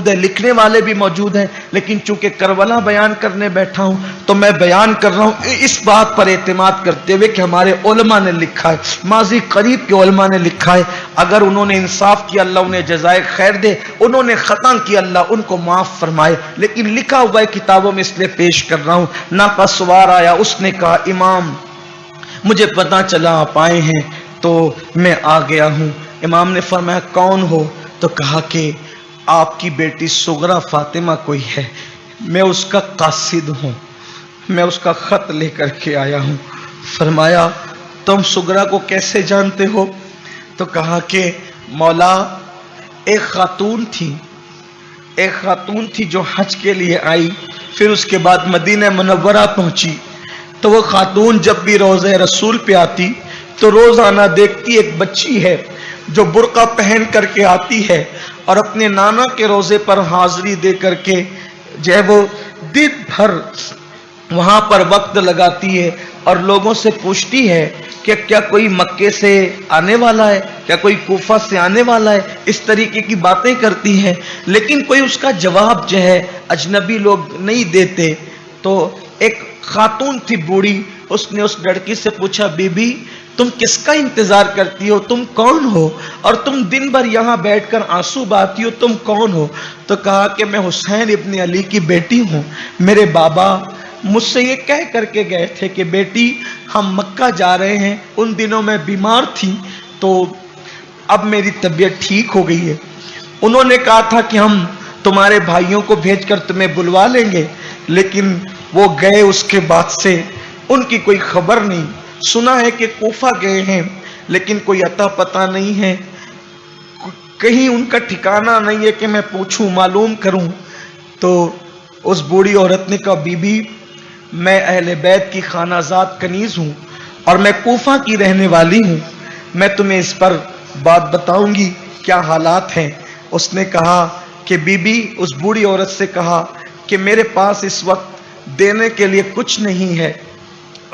मौजूद है, लिखने वाले भी मौजूद हैं, लेकिन चूंकि करबला बयान करने बैठा हूं तो मैं बयान कर रहा हूं इस बात पर एतमाद करते हुए कि हमारे उलमा ने लिखा है, माजी करीब के उलमा ने लिखा है, अगर उन्होंने इंसाफ किया अल्लाह उन्हें जज़ाए खैर दे, उन्होंने खता किया अल्लाह उनको माफ फरमाए, लेकिन लिखा हुआ है किताबों में इसलिए पेश कर रहा हूं। नाका सवार आया, उसने कहा इमाम मुझे पता चला आप आए हैं तो मैं आ गया हूं। इमाम ने फरमाया कौन हो? तो कहा कि आपकी बेटी सुगरा फातिमा कोई है, मैं उसका कासिद हूं, मैं उसका खत लेकर के आया हूं। फरमाया तुम सुगरा को कैसे जानते हो? तो कहा कि मौला एक खातून थी जो हज के लिए आई, फिर उसके बाद मदीना मुनव्वरा पहुंची, तो वो खातून जब भी रोज़े रसूल पे आती तो रोजाना देखती एक बच्ची है जो बुर्का पहन करके आती है और अपने नाना के रोजे पर हाजिरी दे करके जो है वो दिन भर वहां पर वक्त लगाती है और लोगों से पूछती है कि क्या कोई मक्के से आने वाला है, क्या कोई कूफा से आने वाला है, इस तरीके की बातें करती है, लेकिन कोई उसका जवाब जो है अजनबी लोग नहीं देते। तो एक खातून थी बूढ़ी, उसने उस लड़की से पूछा बीबी तुम किसका इंतजार करती हो, तुम कौन हो, और तुम दिन भर यहाँ बैठकर आंसू बहाती हो, तुम कौन हो? तो कहा कि मैं हुसैन इब्न अली की बेटी हूँ, मेरे बाबा मुझसे ये कह करके गए थे कि बेटी हम मक्का जा रहे हैं, उन दिनों मैं बीमार थी तो अब मेरी तबीयत ठीक हो गई है, उन्होंने कहा था कि हम तुम्हारे भाइयों को भेजकर तुम्हें बुलवा लेंगे, लेकिन वो गए, उसके बाद से उनकी कोई खबर नहीं। सुना है कि कूफा गए हैं लेकिन कोई अता पता नहीं है, कहीं उनका ठिकाना नहीं है कि मैं पूछूं मालूम करूं। तो उस बूढ़ी औरत ने कहा बीबी मैं अहले बैत की खानाजाद कनीज हूं और मैं कूफा की रहने वाली हूं, मैं तुम्हें इस पर बात बताऊंगी क्या हालात हैं। उसने कहा कि बीबी उस बूढ़ी औरत से कहा कि मेरे पास इस वक्त देने के लिए कुछ नहीं है,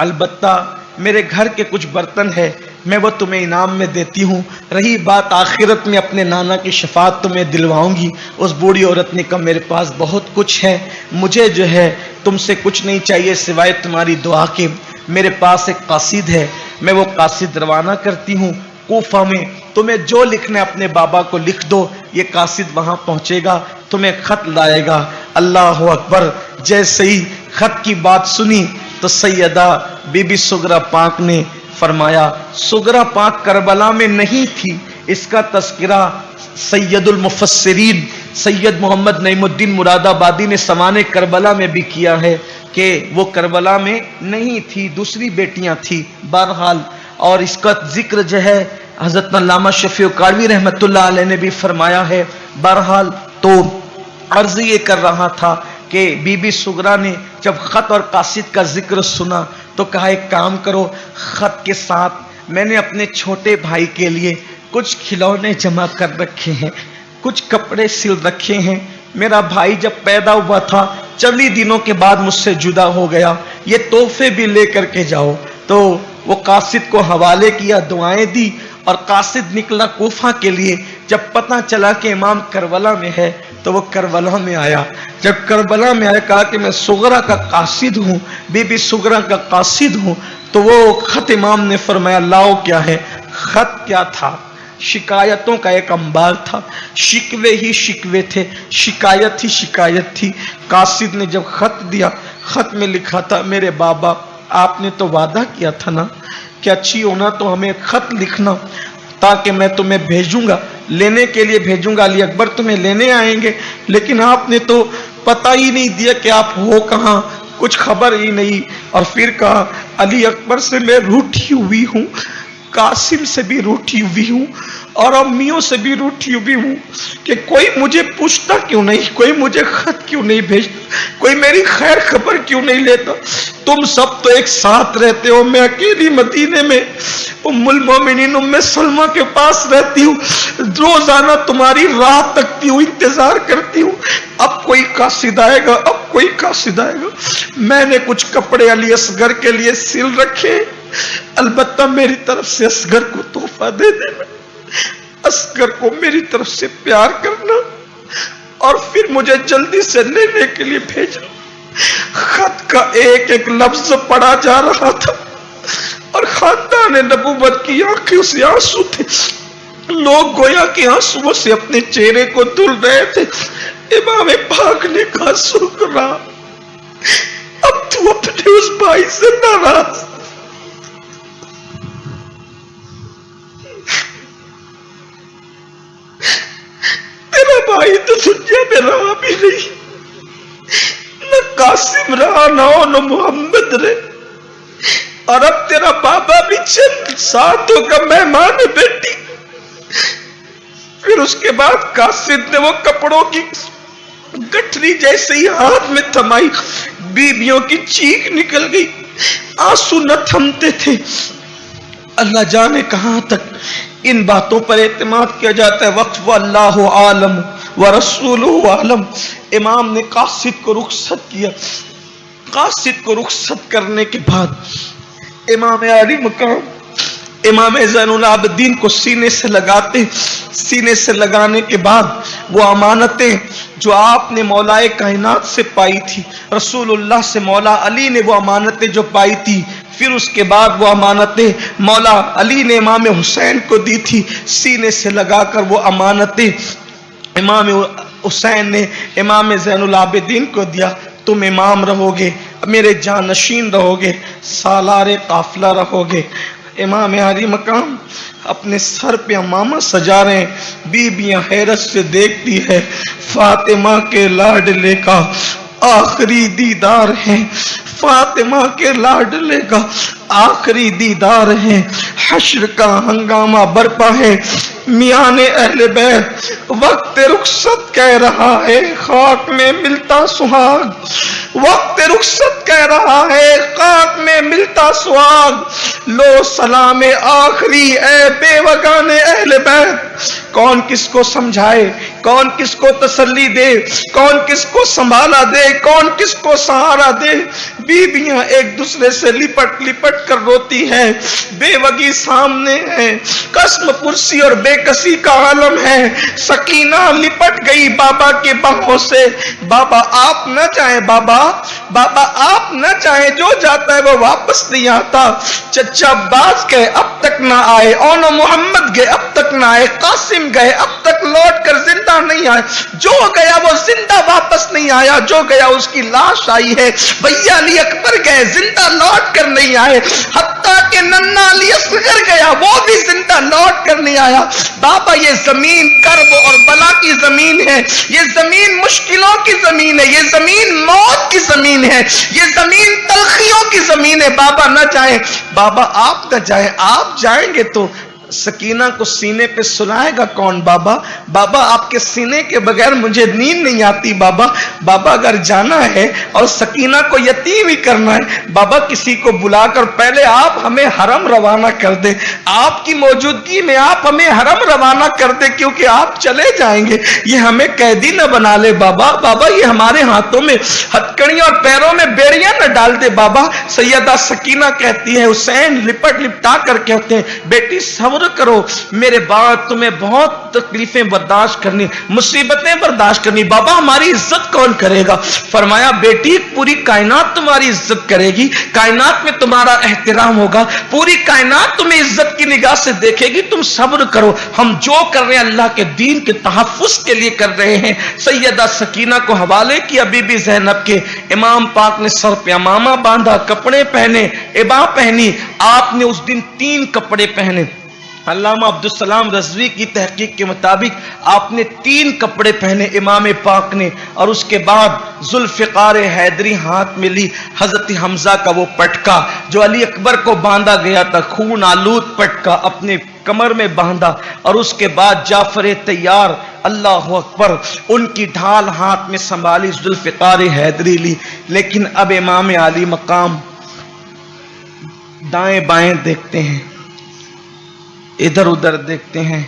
अलबत्ता मेरे घर के कुछ बर्तन है, मैं वो तुम्हें इनाम में देती हूँ, रही बात आखिरत में अपने नाना की शफात तुम्हें दिलवाऊंगी। उस बूढ़ी औरत ने कहा मेरे पास बहुत कुछ है, मुझे जो है तुमसे कुछ नहीं चाहिए सिवाय तुम्हारी दुआ के, मेरे पास एक कासिद है, मैं वो कासिद रवाना करती हूँ कूफा में, तुम्हें जो लिखना है अपने बाबा को लिख दो, ये कासिद वहां पहुंचेगा, तुम्हें खत लाएगा। अल्लाह अकबर। जैसे ही खत की बात सुनी तो सैयदा बीबी सुगरा पाक ने फरमाया सुगरा पाक करबला में नहीं थी, इसका तस्करा सैयदुल मुफस्सिरीन सैयद मोहम्मद नईमुद्दीन मुरादाबादी ने समाने करबला में भी किया है कि वो करबला में नहीं थी, दूसरी बेटियां थी। बहरहाल और इसका जिक्र जो है हजरत अल्लामा शफी कालवी रहमतुल्लाह अलैह ने भी फरमाया है। बहरहाल तो अर्ज ये कर रहा था कि बीबी सुगरा ने जब खत और कासिद का जिक्र सुना तो कहा एक काम करो, खत के साथ मैंने अपने छोटे भाई के लिए कुछ खिलौने जमा कर रखे हैं, कुछ कपड़े सिल रखे हैं, मेरा भाई जब पैदा हुआ था चंद ही दिनों के बाद मुझसे जुदा हो गया, ये तोहफे भी ले करके जाओ। तो वो कासिद को हवाले किया, दुआएं दी और कासिद निकला कूफा के लिए। जब पता चला कि इमाम करबला में है तो वो करबला में आया। जब करबला में आया कहा कि मैं सुगरा का कासिद हूँ, बीबी सुगरा का कासिद हूँ। तो वो खत इमाम ने फरमाया लाओ क्या है। खत क्या था? शिकायतों का एक अंबार था, शिकवे ही शिकवे थे, शिकायत ही शिकायत थी। कासिद ने जब खत दिया, खत में लिखा था मेरे बाबा आपने तो वादा किया था ना कि अच्छी होना तो हमें खत लिखना ताकि मैं तुम्हें भेजूंगा, लेने के लिए भेजूंगा, अली अकबर तुम्हें लेने आएंगे, लेकिन आपने तो पता ही नहीं दिया कि आप हो कहाँ, कुछ खबर ही नहीं। और फिर कहा अली अकबर से मैं रूठी हुई हूँ, कासिम से भी रूठी हुई हूँ और अम्मियों से भी रूठी हुई हूँ कि कोई मुझे पूछता क्यों नहीं, कोई मुझे खत क्यों नहीं भेजता, कोई मेरी खैर खबर क्यों नहीं लेता। तुम सब तो एक साथ रहते हो, मैं अकेली मदीने में उम्मुल मोमिनीन उम्मे सलमा के पास रहती हूँ, रोजाना तुम्हारी राह तकती हूँ, इंतजार करती हूँ, अब कोई कासिद आएगा, अब कोई कासिद आएगा। मैंने कुछ कपड़े अली असगर के लिए सिल रखे, अलबत्ता मेरी तरफ से असगर को तोहफा दे देना, असगर को मेरी तरफ से प्यार करना اور پھر مجھے جلدی سے لینے کے لیے بھیجا۔ خط کا ایک ایک لفظ پڑھا جا رہا تھا اور خاندان نبوت کی آنکھیں سے آنسو تھے، لوگ گویا کہ آنسو سے اپنے چہرے کو دھل رہے تھے۔ امام پاک نے کہا سکرا، اب تو اپنے اس بھائی سے ناراض، تیرا بھائی تو دنیا میں رہا بھی نہیں، نہ قاسم رہا نہ محمد رہے، اور اب تیرا بابا بھی چند ساتوں کا مہمان ہے بیٹی۔ پھر اس کے بعد قاسم نے وہ کپڑوں کی گٹھری جیسے ہی ہاتھ میں تھمائی، بیویوں کی چیخ نکل گئی، آنسو نہ تھمتے تھے۔ اللہ جانے کہاں تک ان باتوں پر اعتماد کیا جاتا ہے۔ وقت واللہ عالم ورسولہ عالم۔ امام نے قاصد کو رخصت کیا۔ قاصد کو رخصت کرنے کے بعد امام علی مقام امام زین العابدین کو سینے سے لگاتے، سینے سے لگانے کے بعد وہ امانتیں جو آپ نے مولا کائنات سے پائی تھی، رسول اللہ سے مولا علی نے وہ امانتیں جو پائی تھی، پھر اس کے بعد وہ امانتیں مولا علی نے امام حسین کو دی تھی، سینے سے لگا کر وہ امانتیں امام حسین نے امام زین العابدین کو دیا۔ تم امام رہو گے، میرے جانشین رہو گے، سالار قافلہ رہو گے۔ امام علی مقام اپنے سر پہ امامہ سجا رہے ہیں، بیویاں حیرت سے دیکھتی ہے۔ فاطمہ کے لاڈلے کا آخری دیدار ہے، فاطمہ کے لاڈلے کا آخری دیدار ہے، حشر کا ہنگامہ برپا ہے۔ میان اہل بیت وقت رخصت کہہ رہا ہے، خاک میں ملتا سہاگ، وقت رخصت کہہ رہا ہے، خاک میں ملتا سہاگ۔ لو سلام آخری اے بے وگان اہل بیت۔ کون کس کو سمجھائے، کون کس کو تسلی دے، کون کس کو سنبھالا دے، کون کس کو سہارا دے۔ بیویاں ایک دوسرے سے لپٹ لپٹ کر روتی ہے، بے وگی سامنے ہے، قسم پرسی اور بے کسی کا عالم ہے۔ سکینہ لپٹ گئی بابا کے باہوں سے۔ بابا آپ نہ چاہیں، بابا آپ نہ چاہیں، جو جاتا ہے وہ واپس نہیں آتا۔ چچا عباس گئے اب تک نہ آئے، اونو محمد گئے اب تک نہ آئے، قاسم گئے اب تک لوٹ کر زندہ نہیں آئے، جو گیا وہ زندہ واپس نہیں آیا، جو گیا اس کی لاش آئی ہے۔ بھیا علی اکبر گئے زندہ لوٹ کر نہیں آئے، حتیٰ کہ ننا علی اصغر گیا وہ بھی زندہ لوٹ کر نہیں آیا۔ بابا یہ زمین کرب اور بلا کی زمین ہے، یہ زمین مشکلوں کی زمین ہے، یہ زمین موت کی زمین ہے، یہ زمین تلخیوں کی زمین ہے۔ بابا نہ جائیں، بابا آپ نہ جائیں، آپ جائیں گے تو سکینہ کو سینے پہ سلائے گا کون؟ بابا آپ کے سینے کے بغیر مجھے نیند نہیں آتی۔ بابا اگر جانا ہے اور سکینہ کو یتیم ہی کرنا ہے، بابا کسی کو بلا کر پہلے آپ ہمیں حرم روانہ کر دیں، آپ کی موجودگی میں آپ ہمیں حرم روانہ کر دیں، کیونکہ آپ چلے جائیں گے، یہ ہمیں قیدی نہ بنا لے۔ بابا یہ ہمارے ہاتھوں میں ہتکڑیاں اور پیروں میں بیڑیاں نہ ڈال دے۔ بابا سیدہ سکینہ کہتی ہے، حسین لپٹ لپٹا کر کہتے ہیں، بیٹی صبر کرو، میرے بعد تمہیں بہت تکلیفیں برداشت کرنی، مصیبتیں برداشت کرنی۔ بابا ہماری عزت کون کرے گا؟ فرمایا بیٹی پوری کائنات تمہاری عزت کرے گی، کائنات میں تمہارا احترام ہوگا، پوری کائنات تمہیں عزت کی نگاہ سے دیکھے گی، تم صبر کرو، ہم جو کر رہے ہیں اللہ کے دین کے تحفظ کے لیے کر رہے ہیں۔ سیدہ سکینہ کو حوالے کیا بی بی زینب کے۔ امام پاک نے سر پہ امامہ باندھا، کپڑے پہنے، عبا پہنی۔ آپ نے اس دن 3 کپڑے پہنے۔ علامہ عبدالسلام رضوی کی تحقیق کے مطابق آپ نے 3 کپڑے پہنے امام پاک نے، اور اس کے بعد ذوالفقار حیدری ہاتھ میں لی، حضرت حمزہ کا وہ پٹکا جو علی اکبر کو باندھا گیا تھا، خون آلود پٹکا اپنے کمر میں باندھا، اور اس کے بعد جعفر طیار، اللہ اکبر، ان کی ڈھال ہاتھ میں سنبھالی، ذوالفقار حیدری لی۔ لیکن اب امام علی مقام دائیں بائیں دیکھتے ہیں، ادھر ادھر دیکھتے ہیں۔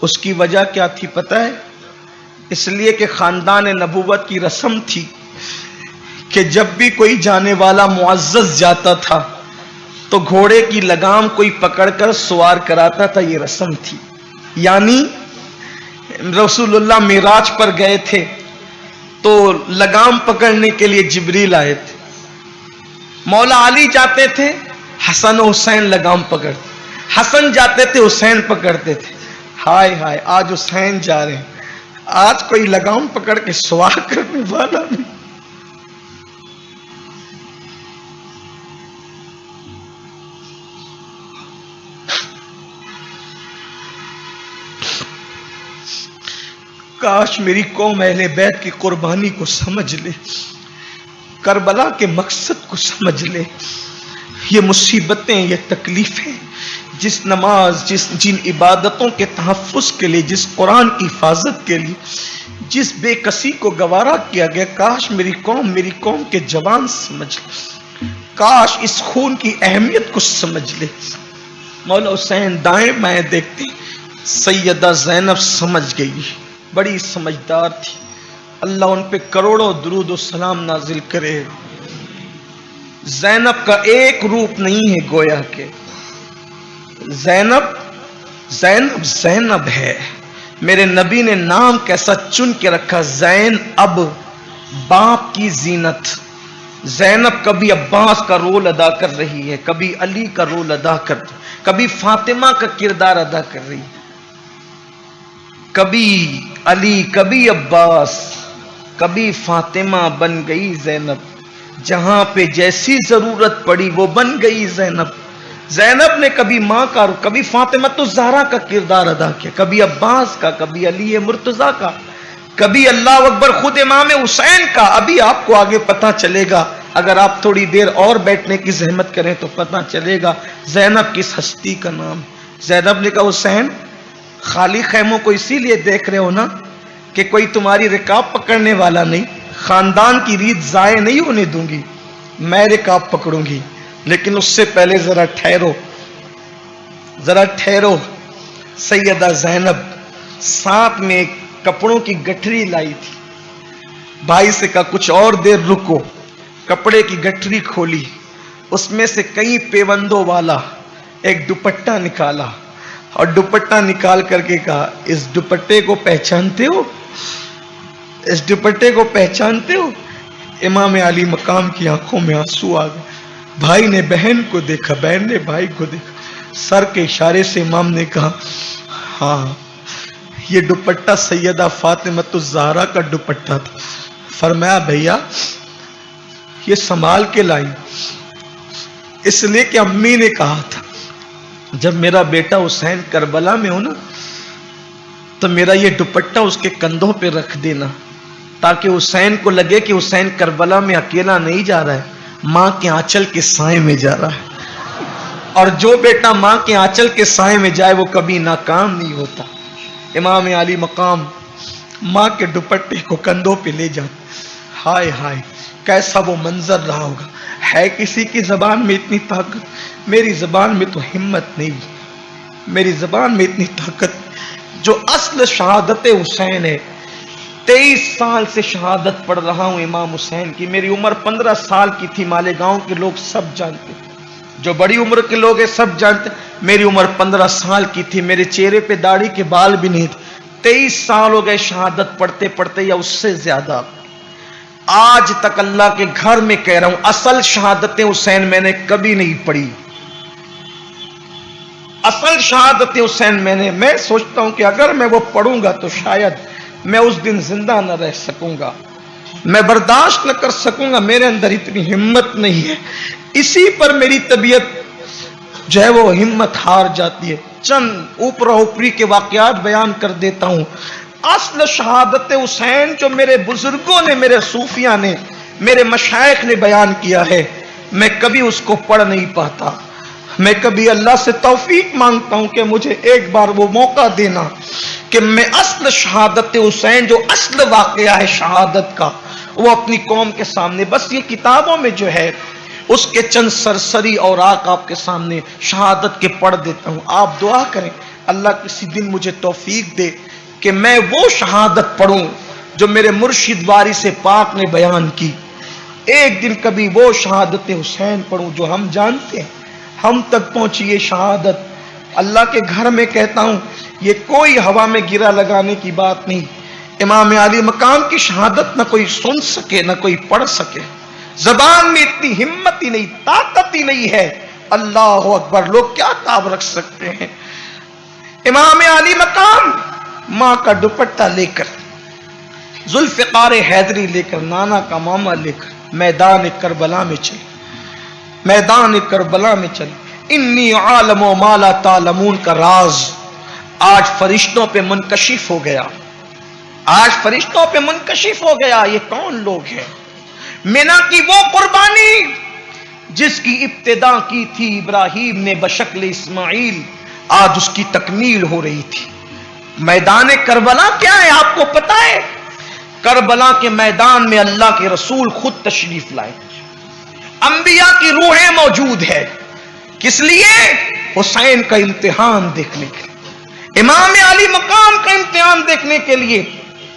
اس کی وجہ کیا تھی پتہ ہے؟ اس لیے کہ خاندان نبوت کی رسم تھی کہ جب بھی کوئی جانے والا معزز جاتا تھا تو گھوڑے کی لگام کوئی پکڑ کر سوار کراتا تھا، یہ رسم تھی۔ یعنی रसूलुल्लाह मिराज पर गए थे तो लगाम पकड़ने के लिए जिब्रील आए थे। मौला अली जाते थे, हसन हुसैन लगाम पकड़ते, हसन जाते थे, हुसैन पकड़ते थे। हाय हाय, आज हुसैन जा रहे हैं, आज कोई लगाम पकड़ के सवार करने वाला नहीं। काश मेरी कौम अहले बैत की कुर्बानी को समझ ले, करबला के मकसद को समझ ले। ये मुसीबतें, ये तकलीफें, जिस नमाज, जिन इबादतों के तहफ़्फ़ुज़ के लिए, जिस कुरान की हिफाजत के लिए, जिस बेकसी को गवारा किया गया, काश मेरी कौम के जवान समझ ले, काश इस खून की अहमियत को समझ ले। मौला हुसैन दाएं बाएं देखते, सैयदा ज़ैनब समझ गई, बड़ी समझदार थी। अल्लाह उन पे करोड़ों दुरूद और सलाम नाजिल करे। ज़ैनब का एक रूप नहीं है गोया के, ज़ैनब है। मेरे नबी ने नाम कैसा चुन के रखा, ज़ैन अब, बाप की जीनत। ज़ैनब कभी अब्बास का रोल अदा कर रही है, कभी अली का रोल अदा कर, कभी फातिमा का किरदार अदा कर रही है, कभी अली, कभी अब्बास, कभी फातिमा बन गई ज़ैनब। जहां पे जैसी जरूरत पड़ी वो बन गई ज़ैनब। ज़ैनब ने कभी माँ का, कभी फातिमा तो ज़हरा का किरदार अदा किया, कभी अब्बास का, कभी अली मुर्तज़ा का, कभी अल्लाह अकबर खुद इमाम हुसैन का। अभी आपको आगे पता चलेगा, अगर आप थोड़ी देर और बैठने की जहमत करें तो पता चलेगा ज़ैनब किस हस्ती का नाम। ज़ैनब ने कहा, हुसैन खाली खैमों को इसीलिए देख रहे हो ना कि कोई तुम्हारी रिकाब पकड़ने वाला नहीं, खानदान की रीत जाए नहीं होने दूंगी, मैं रिकाब पकड़ूंगी। लेकिन उससे पहले जरा ठहरो, जरा ठहरो। सैयदा ज़ैनब साथ में कपड़ों की गठरी लाई थी। भाई से कहा कुछ और देर रुको, कपड़े की गठरी खोली, उसमें से कई पेवंदों वाला एक दुपट्टा निकाला और दुपट्टा निकाल करके कहा, इस दुपट्टे को पहचानते हो, इस दुपट्टे को पहचानते हो? इमाम अली मकाम की आंखों में आंसू आ गए। भाई ने बहन को देखा, बहन ने भाई को देखा, सर के इशारे से इमाम ने कहा, हाँ ये दुपट्टा सैयदा फातिमा ज़हरा का दुपट्टा था। फरमाया भैया ये संभाल के लाई, इसलिए कि अम्मी ने कहा था जब मेरा बेटा हुसैन करबला में हो ना तो मेरा ये दुपट्टा उसके कंधों पे रख देना, ताकि हुसैन को लगे कि हुसैन करबला में अकेला नहीं जा रहा है, मां के आंचल के साए में जा रहा है। और जो बेटा मां के आंचल के साए में जाए वो कभी नाकाम नहीं होता। इमाम अली मकाम मां के दुपट्टे को कंधों पे ले जाते। हाय हाय, कैसा वो मंजर रहा होगा। है किसी की जबान में इतनी ताकत? मेरी जबान में तो हिम्मत नहीं, मेरी जबान में इतनी ताकत जो असल शहादत हुसैन है। 23 साल से शहादत पढ़ रहा हूं इमाम हुसैन की। मेरी उम्र 15 साल की थी, मालेगांव के लोग सब जानते, जो बड़ी उम्र के लोग हैं सब जानते। मेरी उम्र 15 साल की थी, मेरे चेहरे पे दाढ़ी के बाल भी नहीं थे। 23 साल हो गए शहादत पढ़ते पढ़ते, या उससे ज्यादा। आज तक अल्लाह के घर में कह रहा हूं, असल शहादत हुसैन मैंने कभी नहीं पढ़ी। असल शहादत हुसैन मैं सोचता हूं कि अगर मैं वो पढ़ूंगा तो शायद मैं उस दिन जिंदा न रह सकूंगा, मैं बर्दाश्त न कर सकूंगा, मेरे अंदर इतनी हिम्मत नहीं है। इसी पर मेरी तबीयत जो है वो हिम्मत हार जाती है। चंद ऊपरा ऊपरी के वाकयात बयान कर देता हूं। असल शहादत हुसैन जो मेरे बुजुर्गों ने, मेरे सूफिया ने, मेरे मशाइख ने बयान किया है, मैं कभी उसको पढ़ नहीं पाता। मैं कभी अल्लाह से तौफीक मांगता हूं कि मुझे एक बार वो मौका देना कि मैं असल शहादत हुसैन, जो असल वाकया है शहादत का, वो अपनी कौम के सामने, बस ये किताबों में जो है उसके चंद सरसरी और आक आपके सामने शहादत के पढ़ देता हूं। आप दुआ करें अल्लाह किसी दिन मुझे तौफीक दे कि मैं वो शहादत पढ़ूं जो मेरे मुर्शिद वारिस पाक ने बयान की। एक दिन कभी वो शहादत हुसैन पढ़ूं जो हम जानते हैं। हम तक पहुंची ये शहादत اللہ کے گھر میں کہتا ہوں، یہ کوئی ہوا میں گرا لگانے کی بات نہیں. امام علی مقام کی شہادت نہ کوئی سن سکے نہ کوئی پڑھ سکے. زبان میں اتنی ہمت ہی نہیں، طاقت ہی نہیں ہے. اللہ اکبر، لوگ کیا تاب رکھ سکتے ہیں. امام علی مقام ماں کا دوپٹہ لے کر، ذوالفقار حیدری لے کر، نانا کا ماما لے کر میدان کربلا میں چلے. میدان کربلا میں چلے. انی عالم و ما لا تعلمون کا راز آج فرشتوں پہ منکشف ہو گیا. آج فرشتوں پہ منکشف ہو گیا. یہ کون لوگ ہیں؟ مینا کی وہ قربانی جس کی ابتدا کی تھی ابراہیم نے بشکل اسماعیل، آج اس کی تکمیل ہو رہی تھی. میدان کربلا کیا ہے آپ کو پتا ہے؟ کربلا کے میدان میں اللہ کے رسول خود تشریف لائے. انبیاء کی روحیں موجود ہے. کس لیے؟ حسین کا امتحان دیکھنے کے لیے، امام علی مقام کا امتحان دیکھنے کے لیے.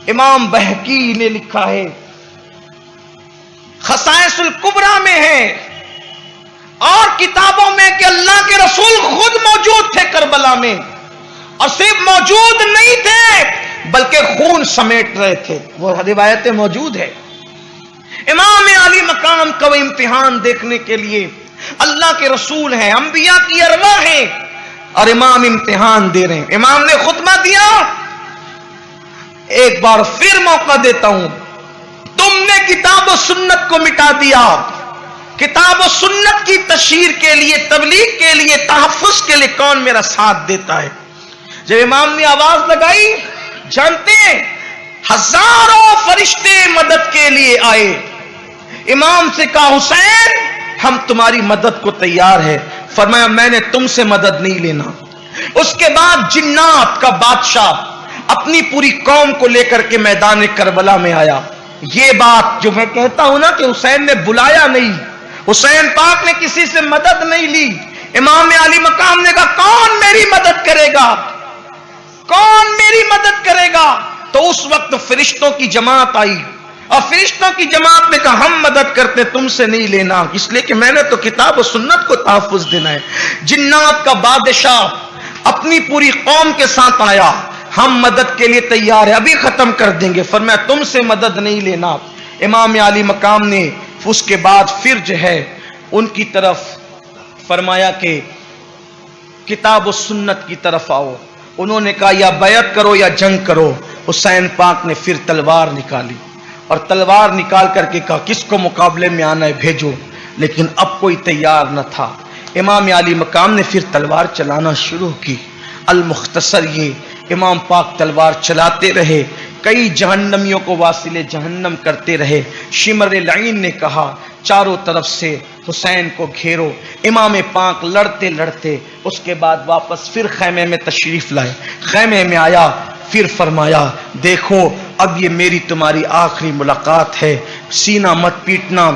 امام بہقی نے لکھا ہے، خصائص الکبریٰ میں ہے اور کتابوں میں کہ اللہ کے رسول خود موجود تھے کربلا میں، اور صرف موجود نہیں تھے بلکہ خون سمیٹ رہے تھے. وہ روایتیں موجود ہے. امام علی مقام کا وہ امتحان دیکھنے کے لیے اللہ کے رسول ہیں، انبیاء کی ارواح ہیں، اور امام امتحان دے رہے ہیں. امام نے خطبہ دیا. ایک بار پھر موقع دیتا ہوں، تم نے کتاب و سنت کو مٹا دیا. کتاب و سنت کی تشہیر کے لیے، تبلیغ کے لیے، تحفظ کے لیے کون میرا ساتھ دیتا ہے؟ جب امام نے آواز لگائی، جانتے ہیں ہزاروں فرشتے مدد کے لیے آئے. امام سے کہا حسین ہم تمہاری مدد کو تیار ہے. فرمایا میں نے تم سے مدد نہیں لینا. اس کے بعد جنات کا بادشاہ اپنی پوری قوم کو لے کر کے میدان کربلا میں آیا. یہ بات جو میں کہتا ہوں نا کہ حسین نے بلایا نہیں، حسین پاک نے کسی سے مدد نہیں لی. امام علی مقام نے کہا کون میری مدد کرے گا، کون میری مدد کرے گا؟ تو اس وقت فرشتوں کی جماعت آئی، اور فرشتوں کی جماعت نے کہا ہم مدد کرتے، تم سے نہیں لینا، اس لیے کہ میں نے تو کتاب و سنت کو تحفظ دینا ہے. جنات کا بادشاہ اپنی پوری قوم کے ساتھ آیا، ہم مدد کے لیے تیار ہے، ابھی ختم کر دیں گے. فرمایا تم سے مدد نہیں لینا. امام علی مقام نے اس کے بعد پھر جو ہے ان کی طرف فرمایا کہ کتاب و سنت کی طرف آؤ. انہوں نے کہا یا بیعت کرو یا جنگ کرو. حسین پاک نے پھر تلوار نکالی اور تلوار نکال کر کے کہا کس کو مقابلے میں آنا ہے بھیجو. لیکن اب کوئی تیار نہ تھا. امام علی مقام نے پھر تلوار چلانا شروع کی. المختصر یہ امام پاک تلوار چلاتے رہے، کئی جہنمیوں کو واصل جہنم کرتے رہے. شمر لعین نے کہا چاروں طرف سے حسین کو گھیرو. امام پاک لڑتے لڑتے اس کے بعد واپس پھر خیمے میں تشریف لائے. خیمے میں آیا، پھر فرمایا دیکھو اب یہ میری تمہاری آخری ملاقات ہے. سینہ مت پیٹنا،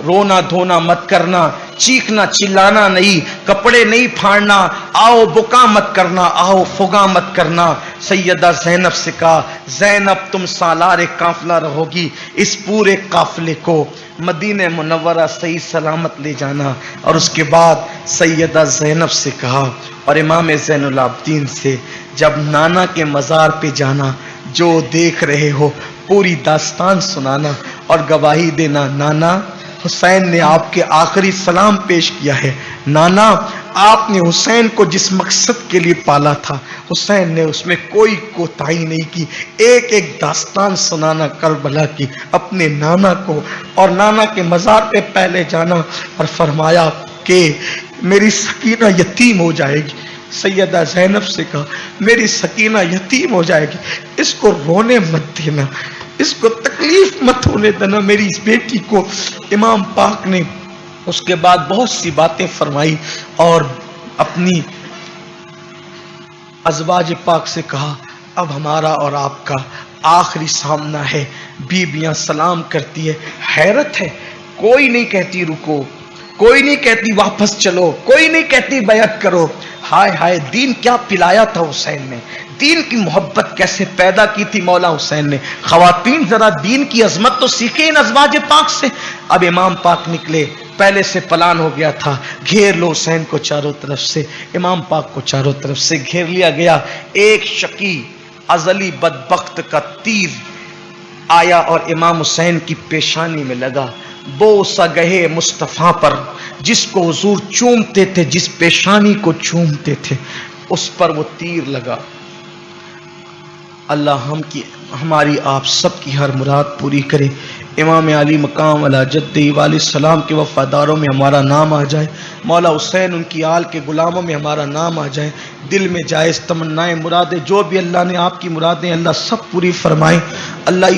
رونا دھونا مت کرنا، چیخنا چلانا نہیں، کپڑے نہیں پھاڑنا، آؤ بکا مت کرنا، آؤ فغا مت کرنا. سیدہ زینب سے کہا زینب تم سالار قافلہ رہو گی، اس پورے قافلے کو مدینہ منورہ صحیح سلامت لے جانا. اور اس کے بعد سیدہ زینب سے کہا اور امام زین العابدین سے جب نانا کے مزار پہ جانا، جو دیکھ رہے ہو پوری داستان سنانا اور گواہی دینا. نانا حسین نے آپ کے آخری سلام پیش کیا ہے. نانا آپ نے حسین کو جس مقصد کے لیے پالا تھا، حسین نے اس میں کوئی کوتاہی نہیں کی. ایک ایک داستان سنانا کربلا کی اپنے نانا کو، اور نانا کے مزار پہ پہلے جانا اور فرمایا کہ میری سکینہ یتیم ہو جائے گی. سیدہ زینب سے کہا میری سکینہ یتیم ہو جائے گی، اس کو رونے مت دینا، اس کو تکلیف مت ہونے دینا میری اس بیٹی کو. امام پاک نے اس کے بعد بہت سی باتیں فرمائی اور اپنی ازواج پاک سے کہا اب ہمارا اور آپ کا آخری سامنا ہے. بیویاں سلام کرتی ہے، حیرت ہے، کوئی نہیں کہتی رکو، कोई नहीं कहती वापस चलो, कोई नहीं कहती बैत करो। हाय हाय, दीन क्या पिलाया था हुसैन ने, दीन की मोहब्बत कैसे पैदा की थी मौला हुसैन ने। ख्वातीन जरा दीन की अजमत तो सीखे इन अज़वाज पाक से। अब इमाम पाक निकले, पहले से प्लान हो गया था, घेर लो हुसैन को चारों तरफ से, इमाम पाक को चारों तरफ से घेर लिया गया। एक शकी अजली बदबख्त का तीर आया और इमाम हुसैन की पेशानी में लगा। बोसा गहे मुस्तफ़ा पर, जिसको हुजूर चूमते थे, जिस पेशानी को चूमते थे, उस पर वो तीर लगा। अल्लाह हमारी आप सबकी हर मुराद पूरी करे। इमाम अली मकाम अला जद्दी वाले सलाम के वफादारों में हमारा नाम आ जाए। मौला हुसैन उनकी आल के गुलामों में हमारा नाम आ जाए। दिल में जायज़ तमन्नाएं मुरादें जो भी अल्लाह ने आपकी मुरादें अल्लाह सब पूरी फरमाए। अल्लाह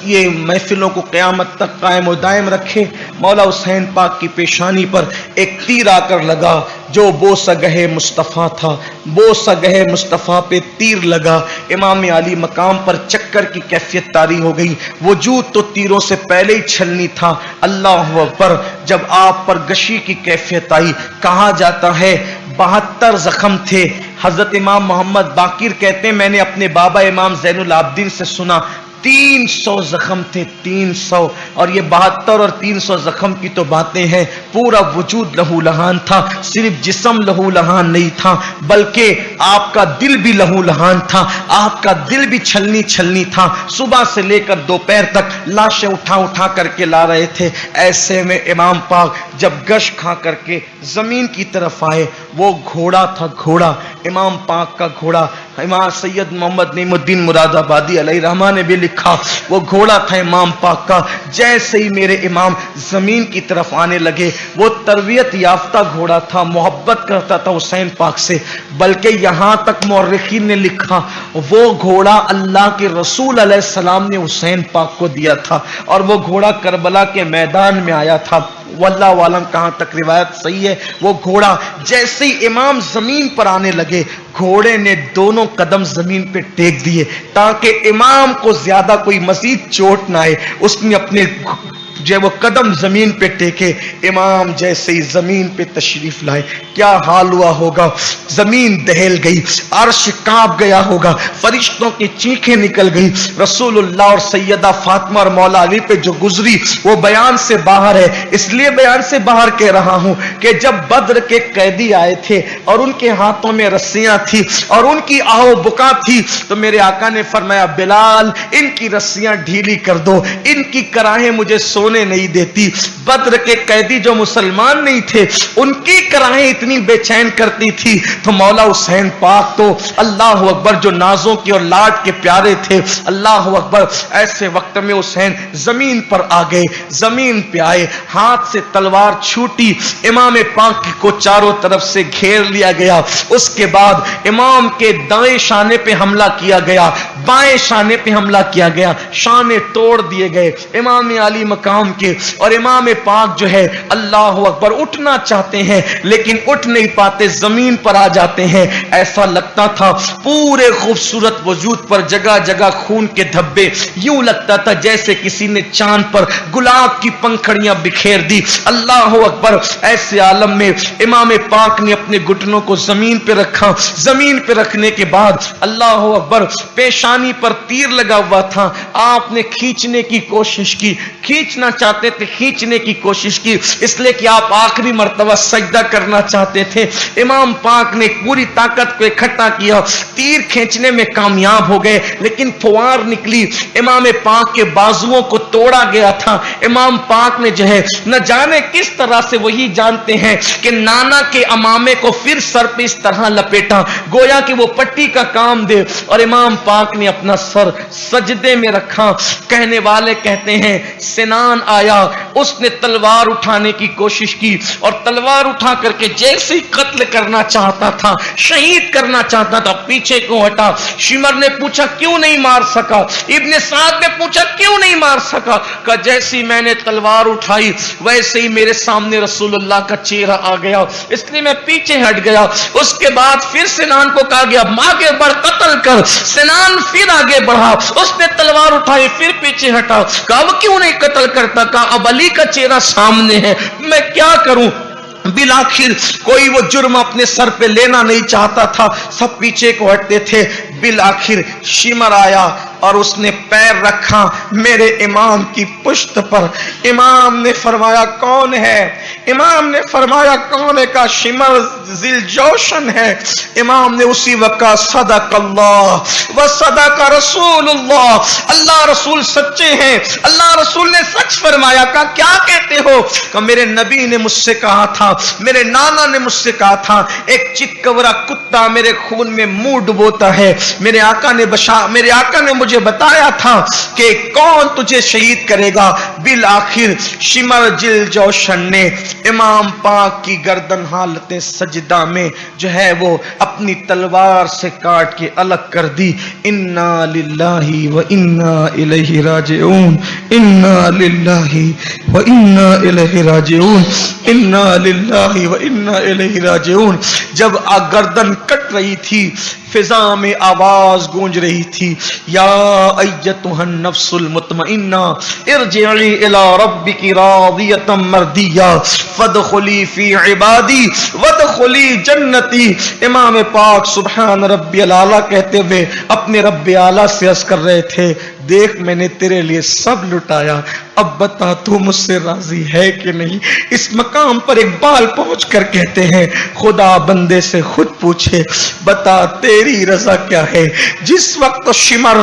ये महफिलों को क़यामत तक कायम व दायम रखे। मौला हुसैन पाक की पेशानी पर एक तीर आकर लगा जो बोसगहे मुस्तफ़ा था, बोसगहे मुस्तफ़ा पे तीर लगा। इमाम अली मकाम पर चक्कर की कैफियत तारी हो गई। वजूद तो तीरों से पहले ही छलनी था। अल्लाह अकबर, जब आप पर गशी की कैफियत आई, कहा जाता है 72 जख्म थे। हजरत इमाम मोहम्मद बाकिर कहते हैं मैंने अपने बाबा इमाम ज़ैनुल आबिदीन से सुना 300 जख्म थे, 300। और ये 72 और 300 जख्म की तो बातें हैं, पूरा वजूद लहू लहान था। सिर्फ जिस्म लहू लहान नहीं था, बल्कि आपका दिल भी लहू लहान था। आपका दिल भी छलनी छलनी था। सुबह से लेकर दोपहर तक लाशें उठा उठा करके ला रहे थे। ऐसे में इमाम पाक जब गश खा करके जमीन की तरफ आए, वो घोड़ा था, घोड़ा इमाम पाक का घोड़ा। इमाम सैयद मोहम्मद नईमुद्दीन मुरादाबादी अलैहि रहमा ने भी लिखा, वो घोड़ा था इमाम पाक का। जैसे ही मेरे इमाम जमीन की तरफ आने लगे, वो तरबियत याफ्ता घोड़ा था, मोहब्बत करता था हुसैन पाक से। बल्कि यहां तक मुअर्रिखीन ने लिखा, वो घोड़ा अल्लाह के रसूल अलैहि सलाम ने हुसैन पाक को दिया था और वो घोड़ा करबला के मैदान में आया था। वल्लाहु आलम कहां तक रिवायत सही है। वो घोड़ा जैसे ही इमाम जमीन पर आने लगे, घोड़े ने दोनों कदम जमीन पे टेक दिए ताकि इमाम को ज्यादा कोई मजीद चोट ना आए। उसने अपने जब वो कदम जमीन पे टेके, इमाम जैसे ही जमीन पे तशरीफ लाए, क्या हाल हुआ होगा। जमीन दहल गई, अर्श कांप गया होगा, फरिश्तों की चीखें निकल गई। रसूलुल्लाह और सैयदा फातिमा और मौला अली पे जो गुजरी वो बयान से बाहर है। इसलिए बयान से बाहर कह रहा हूं कि जब बद्र के कैदी आए थे और उनके हाथों में रस्सियां थी और उनकी आओ बुका थी, तो मेरे आका ने फरमाया, बिलाल इनकी रस्सियां ढीली कर दो, इनकी कराहें मुझे सोने नहीं देती। बद्र के कैदी जो मुसलमान नहीं थे, उनकी कराहें इतनी बेचैन करती थी। तो मौला हुसैन पाक तो अल्लाह अकबर, जो नाजों की और लाड के प्यारे थे, अल्लाह अकबर, ऐसे वक्त में हुसैन जमीन पर आ गए, जमीन पे आए, हाथ से तलवार छूटी, इमाम पाक को चारों तरफ से घेर लिया गया। उसके बाद इमाम के दाएं शाने पे हमला किया गया, बाएं शाने पे हमला किया गया, शाने तोड़ दिए गए इमाम अली मकाम के। और इमाम पाक जो है अल्लाह अकबर उठना चाहते हैं लेकिन उठ नहीं पाते, जमीन पर आ जाते हैं। ऐसा लगता था पूरे खूबसूरत वजूद पर जगह जगह खून के धब्बे, यूं लगता था जैसे किसी ने चांद पर गुलाब की पंखड़ियां बिखेर दी। अल्लाह अकबर, ऐसे आलम में इमाम पाक ने अपने घुटनों को जमीन पे रखा। जमीन पे रखने के बाद अल्लाह अकबर, पेशानी पर तीर लगा हुआ था। आपने खींचने की कोशिश की, खींचना चाहते थे, खींचने की कोशिश की, इसलिए कि आप आखिरी मर्तबा सजदा करना चाहते थे। इमाम पाक ने पूरी ताकत को इकट्ठा किया, तीर खींचने में कामयाब हो गए, लेकिन फुवार निकली, इमाम पाक के बाजुओं को तोड़ा गया था। इमाम पाक ने जो है न जाने किस तरह से, वही जानते हैं कि नाना के अमामे को फिर सर पे इस तरह लपेटा गोया कि वो पट्टी का काम दे, और इमाम पाक ने अपना सर सजदे में रखा। कहने वाले कहते हैं सिनान आया, उसने तलवार उठाने की कोशिश की और तलवार उठा करके जैसे ही कत्ल करना चाहता था, शहीद करना चाहता था, पीछे को हटा। शिमर ने पूछा क्यों नहीं मार सका, इब्ने साद ने पूछा क्यों नहीं मार सका। कहा जैसे ही मैंने तलवार उठाई वैसे ही मेरे सामने रसूलुल्लाह का चेहरा आ गया, इसलिए मैं पीछे हट गया। उसके बाद फिर सिनान को कहा गया आगे बढ़ कत्ल कर। सिनान फिर आगे बढ़ा, उसने तलवार उठाई, फिर पीछे हटा। कहा क्यों नहीं कत्ल करता, कहा अब अली का चेहरा सामने है, मैं क्या करूं। बिलाखिर कोई वो जुर्म अपने सर पे लेना नहीं चाहता था, सब पीछे को हटते थे। बिलाखिर शिमर आया और उसने पैर रखा मेरे इमाम की पुश्त पर। इमाम ने फरमाया कौन है? इमाम ने फरमाया कौन है? का शिमर जिलजोशन है। इमाम ने उसी वक्त सदकल्लाह व सदक रसूलुल्लाह, अल्लाह रसूल सच्चे हैं, अल्लाह रसूल ने सच फरमाया। का क्या कहते हो? का मेरे नबी ने मुझसे कहा था, मेरे नाना ने मुझसे कहा था, एक चितकबरा कुत्ता मेरे खून में मुंह डुबोता है। मेरे आका ने मुझे बताया था कि कौन तुझे शहीद करेगा। बिल आखिर शिमर जिल जोशन ने इमाम पाक की गर्दन हालते सजदा में जो है वो अपनी तलवार से काट के अलग कर दी। इन्ना लिल्लाहि व इन्ना इलैहि राजिऊन, इन्ना लिल्लाहि व इन्ना इलैहि राजिऊन, इन्ना लिल्लाहि व इन्ना इलैहि राजिऊन। जब गर्दन कट रही थी, फिजा में आवाज गूंज रही थी, या अय्यतुहन नफ्सुल मुतमइन्ना इरजिई इला रब्बिकी रादियतम मर्दिया फदखुली फी इबादी वदखुली जन्नती। इमाम पाक सुभान रब्बियल आला कहते हुए अपने रब्बे आला से अर्ज कर रहे थे, देख मैंने तेरे लिए सब लुटाया, अब बता तू मुझसे राजी है कि नहीं। इस मकाम पर इकबाल पहुंच कर कहते हैं, खुदा बंदे से खुद पूछे बता तेरी रजा क्या है। जिस वक्त शिमर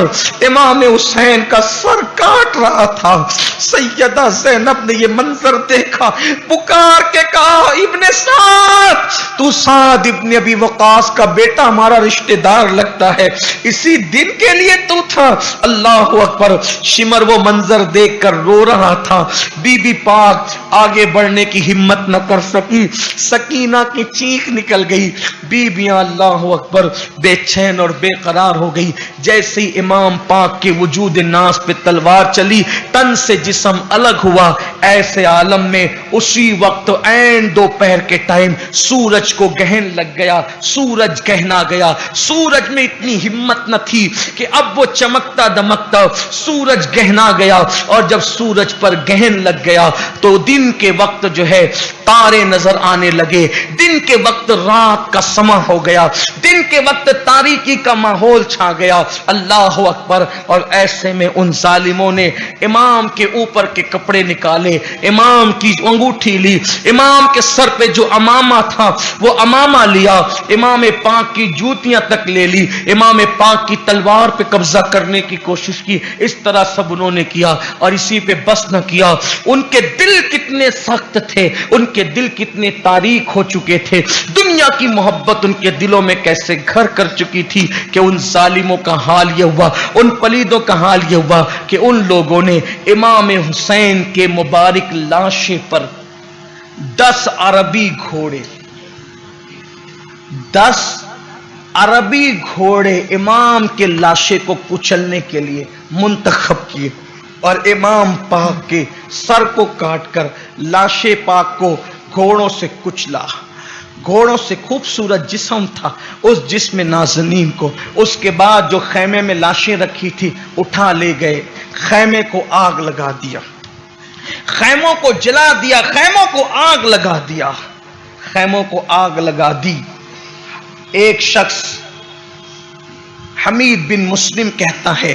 इमाम हुसैन का सर काट रहा था, सैयदा ज़ैनब ने ये मंजर देखा, पुकार के कहा, इब्ने साद, तू साद इब्ने अबी वकास का बेटा, हमारा रिश्तेदार लगता है, इसी दिन के लिए तू था। अल्लाह अकबर। शिमर वो मंजर देखकर रो रहा था। बीबी पाक आगे बढ़ने की हिम्मत न कर सकी, सकीना की चीख निकल गई। बीबियां अल्लाह अकबर बेचैन और बेकरार हो गई। जैसे ही इमाम पाक के वजूद नास पे तलवार चली, तन से जिस्म अलग हुआ। ऐसे आलम में उसी वक्त ऐन दोपहर के टाइम सूरज को गहन लग गया, सूरज गहना गया। सूरज में इतनी हिम्मत न थी कि अब वो चमकता दमकता, सूरज गहना गया। और जब सूरज पर गहन लग गया तो दिन के वक्त जो है तारे नजर आने लगे। दिन के वक्त रात का समा हो गया, दिन के वक्त तारीकी का माहौल छा गया। अल्लाह अकबर। और ऐसे में उन जालिमों ने इमाम के ऊपर के कपड़े निकाले, इमाम की अंगूठी ली, इमाम के सर पे जो अमामा था वो अमामा लिया, इमाम पाक की जूतियां तक ले ली, इमाम पाक की तलवार पे कब्जा करने की कोशिश की। इस तरह सब उन्होंने किया और इसी पे बस न किया। उनके दिल कितने सख्त थे, उनके दिल कितने तारीख हो चुके थे, दुनिया की मोहब्बत उनके दिलों में कैसे घर कर चुकी थी कि उन जालिमों का हाल यह हुआ, उन पलीदों का हाल यह हुआ कि उन लोगों ने इमाम हुसैन के मुबारक लाशे पर 10 अरबी घोड़े, 10 अरबी घोड़े इमाम के लाशे को कुचलने के लिए मुंतखब किए और इमाम पाक के सर को काटकर लाशे पाक को घोड़ों से कुचला। घोड़ों से खूबसूरत जिस्म था, उस जिस्म नाज़नीन को उसके बाद जो खैमे में लाशें रखी थी उठा ले गए, खैमे को आग लगा दिया, खैमों को जला दिया, खैमों को आग लगा दिया, खैमों को आग लगा दी। एक शख्स हमीद बिन मुस्लिम कहता है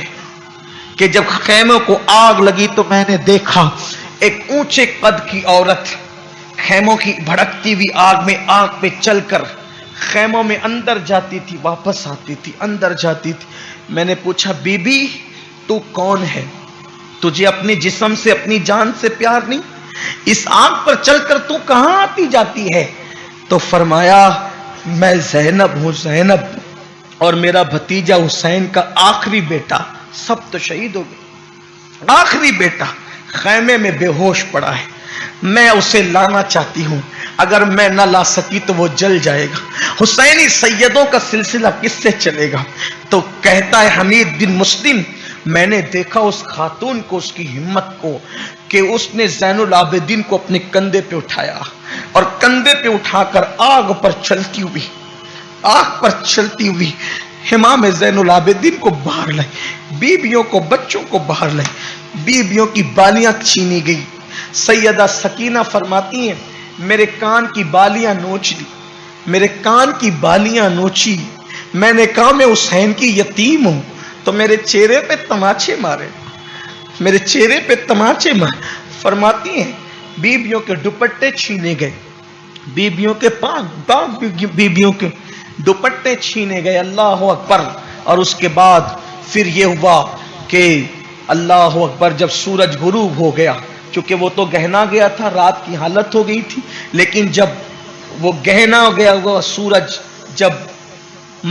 कि जब खैमों को आग लगी तो मैंने देखा एक ऊंचे कद की औरत खैमों की भड़कती हुई आग में, आग पे चलकर खैमों में अंदर जाती थी, वापस आती थी, अंदर जाती थी। मैंने पूछा, बीबी तू कौन है? तुझे अपने जिस्म से, अपनी जान से प्यार नहीं? इस आग पर चलकर तू कहां आती जाती है? तो फरमाया, मैं ज़ैनब हूं, ज़ैनब, और मेरा भतीजा हुसैन का आखिरी बेटा, सब तो शहीद हो गए, आखिरी बेटा खैमे में बेहोश पड़ा है, मैं उसे लाना चाहती हूं, अगर मैं ना ला सकी तो वो जल जाएगा, हुसैनी सैयदों का सिलसिला किससे चलेगा? तो कहता है हमीद बिन मुस्लिम, मैंने देखा उस खातून को, उसकी हिम्मत को, कि उसने ज़ैनुल आबिदीन को अपने कंधे पे उठाया और कंधे पे उठाकर आग पर चलती हुई, आग पर चलती हुई इमाम ज़ैनुल आबिदीन को बाहर लाई, बीबियों को, बच्चों को बाहर लाई, बीबियों की बालियां छीनी गई। सैयदा सकीना फरमाती हैं, میرے کان کی بالیاں نوچ لی، میرے کان کی بالیاں نوچی، میں نے کہا میں حسین کی یتیم ہوں، تو میرے چہرے پہ تماچے مارے، میرے چہرے پہ تماچے مارے۔ فرماتی ہیں بیبیوں کے دوپٹے چھینے گئے، بیبیوں کے پاک بیبیوں کے دوپٹے چھینے گئے، اللہ اکبر۔ اور اس کے بعد پھر یہ ہوا کہ اللہ اکبر، جب سورج غروب ہو گیا، چونکہ وہ تو گہنا گیا تھا، رات کی حالت ہو گئی تھی، لیکن جب وہ گہنا ہو گیا، وہ سورج جب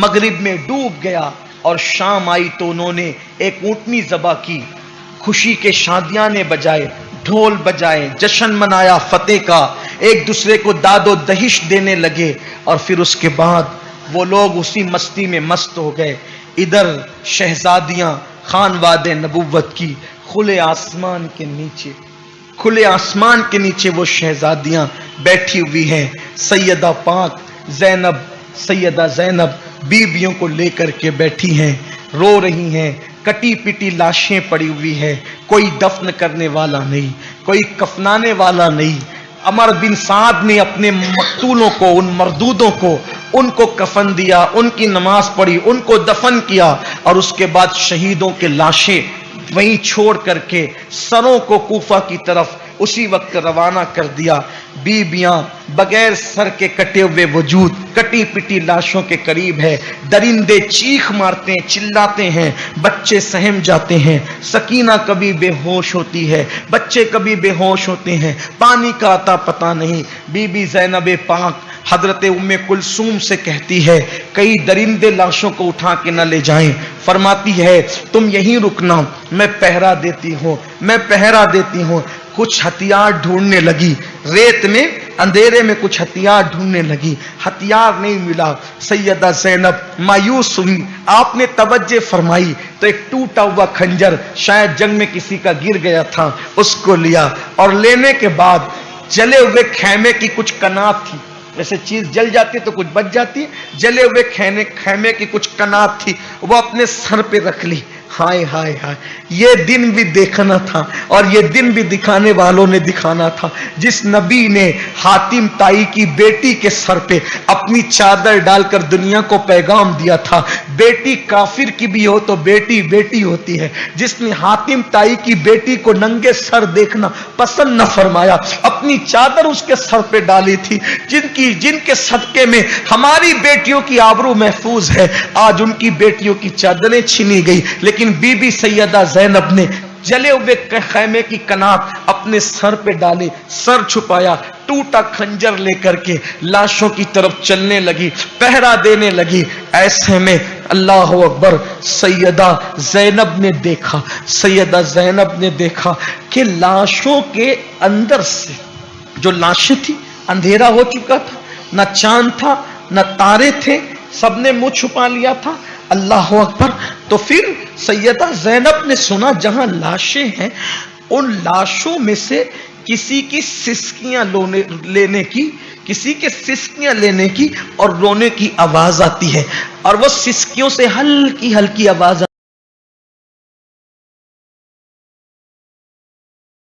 مغرب میں ڈوب گیا اور شام آئی، تو انہوں نے ایک اونٹنی ذبح کی، خوشی کے شادیانے بجائے، ڈھول بجائے، جشن منایا فتح کا، ایک دوسرے کو داد و دہش دینے لگے، اور پھر اس کے بعد وہ لوگ اسی مستی میں مست ہو گئے۔ ادھر شہزادیاں خانواد نبوت کی کھلے آسمان کے نیچے، کھلے آسمان کے نیچے وہ شہزادیاں بیٹھی ہوئی ہیں، سیدہ پاک زینب، سیدہ زینب بیبیوں کو لے کر کے بیٹھی ہیں، رو رہی ہیں، کٹی پٹی لاشیں پڑی ہوئی ہیں، کوئی دفن کرنے والا نہیں، کوئی کفنانے والا نہیں۔ عمر بن سعد نے اپنے مقتولوں کو، ان مردودوں کو، ان کو کفن دیا، ان کی نماز پڑھی، ان کو دفن کیا، اور اس کے بعد شہیدوں کے لاشیں وہیں چھوڑ کر کے سروں کو کوفہ کی طرف اسی وقت روانہ کر دیا۔ بیبیاں بغیر سر کے کٹے ہوئے وجود کٹی پٹی لاشوں کے قریب ہے، درندے چیخ مارتے ہیں، چلاتے ہیں، بچے سہم جاتے ہیں، سکینہ کبھی بے ہوش ہوتی ہے، بچے کبھی بے ہوش ہوتے ہیں، پانی کا عطا پتہ نہیں۔ بی بی زینب پاک حضرت ام کلثوم سے کہتی ہے کئی درندے لاشوں کو اٹھا کے نہ لے جائیں، فرماتی ہے تم یہیں رکنا، میں پہرا دیتی ہوں، میں پہرا دیتی ہوں۔ کچھ ہتھیار ڈھونڈنے لگی، ریت میں اندھیرے میں کچھ ہتھیار ڈھونڈنے لگی، ہتھیار نہیں ملا، سیدہ زینب مایوس ہوئی، آپ نے توجہ فرمائی تو ایک ٹوٹا ہوا خنجر شاید جنگ میں کسی کا گر گیا تھا، اس کو لیا، اور لینے کے بعد جلے ہوئے خیمے کی کچھ کنات تھی، ویسے چیز جل جاتی تو کچھ بچ جاتی، جلے ہوئے خیمے کی کچھ کنات تھی، وہ اپنے سر پہ رکھ لی۔ ہائے ہائے ہائے، یہ دن بھی دیکھنا تھا، اور یہ دن بھی دکھانے والوں نے دکھانا تھا، جس نبی نے حاتم طائی کی بیٹی کے سر پہ اپنی چادر ڈال کر دنیا کو پیغام دیا تھا، بیٹی کافر کی بھی ہو تو بیٹی بیٹی ہوتی ہے، جس نے حاتم طائی کی بیٹی کو ننگے سر دیکھنا پسند نہ فرمایا، اپنی چادر اس کے سر پہ ڈالی تھی، جن کے صدقے میں ہماری بیٹیوں کی آبرو محفوظ ہے، آج ان کی بیٹیوں کی چادریں چھینی گئی، لیکن بی بی سیدہ زینب نے جلے ہوئے خیمے کی کنات اپنے سر پہ ڈالے، سر چھپایا، ٹوٹا خنجر لے کر کے لاشوں کی طرف چلنے لگی، پہرا دینے لگی۔ ایسے میں اللہ اکبر، سیدہ زینب نے دیکھا، سیدہ زینب نے دیکھا کہ لاشوں کے اندر سے جو لاشیں تھی، اندھیرا ہو چکا تھا، نہ چاند تھا نہ تارے تھے، سب نے منہ چھپا لیا تھا۔ اللہ اکبر۔ تو پھر سیدہ زینب نے سنا جہاں لاشیں ہیں ان لاشوں میں سے کسی کی سسکیاں لینے کی، کسی کے سسکیاں لینے کی اور رونے کی آواز آتی ہے، اور وہ سسکیوں سے ہلکی ہلکی آواز